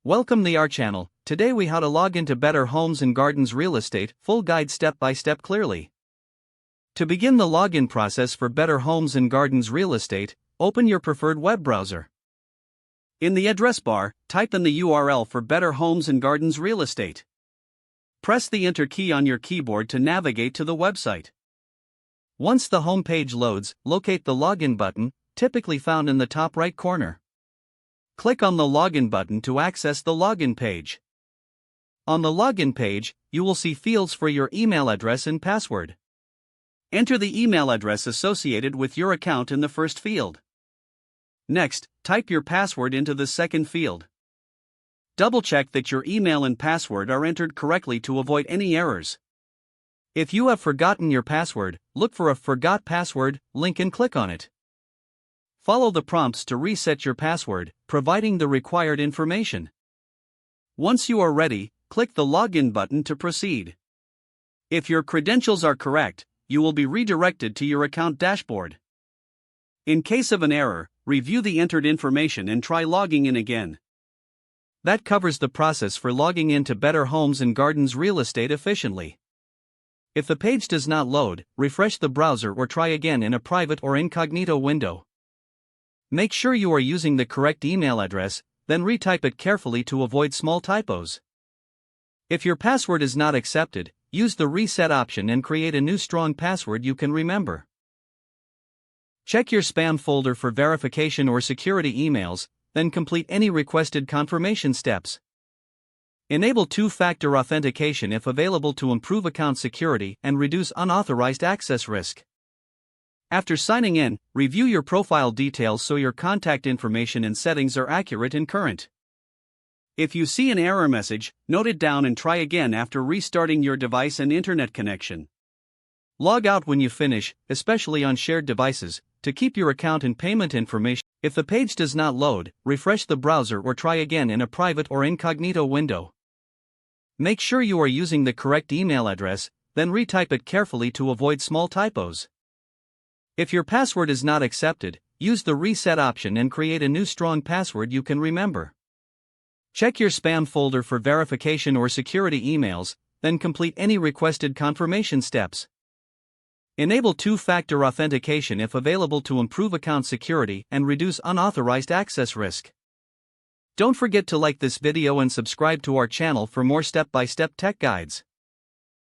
Welcome to our channel. Today we how to log into Better Homes and Gardens Real Estate, full guide step by step clearly. To begin the login process for Better Homes and Gardens Real Estate, open your preferred web browser. In the address bar, type in the URL for Better Homes and Gardens Real Estate. Press the Enter key on your keyboard to navigate to the website. Once the home page loads, locate the Login button, typically found in the top right corner. Click on the Login button to access the login page. On the login page, you will see fields for your email address and password. Enter the email address associated with your account in the first field. Next, type your password into the second field. Double-check that your email and password are entered correctly to avoid any errors. If you have forgotten your password, look for a Forgot Password link and click on it. Follow the prompts to reset your password, providing the required information. Once you are ready, click the Login button to proceed. If your credentials are correct, you will be redirected to your account dashboard. In case of an error, review the entered information and try logging in again. That covers the process for logging into Better Homes and Gardens Real Estate efficiently. If the page does not load, refresh the browser or try again in a private or incognito window. Make sure you are using the correct email address, then retype it carefully to avoid small typos. If your password is not accepted, use the reset option and create a new strong password you can remember. Check your spam folder for verification or security emails, then complete any requested confirmation steps. Enable two-factor authentication if available to improve account security and reduce unauthorized access risk. After signing in, review your profile details so your contact information and settings are accurate and current. If you see an error message, note it down and try again after restarting your device and internet connection. Log out when you finish, especially on shared devices, to keep your account and payment information. If the page does not load, refresh the browser or try again in a private or incognito window. Make sure you are using the correct email address, then retype it carefully to avoid small typos. If your password is not accepted, use the reset option and create a new strong password you can remember. Check your spam folder for verification or security emails, then complete any requested confirmation steps. Enable two-factor authentication if available to improve account security and reduce unauthorized access risk. Don't forget to like this video and subscribe to our channel for more step-by-step tech guides.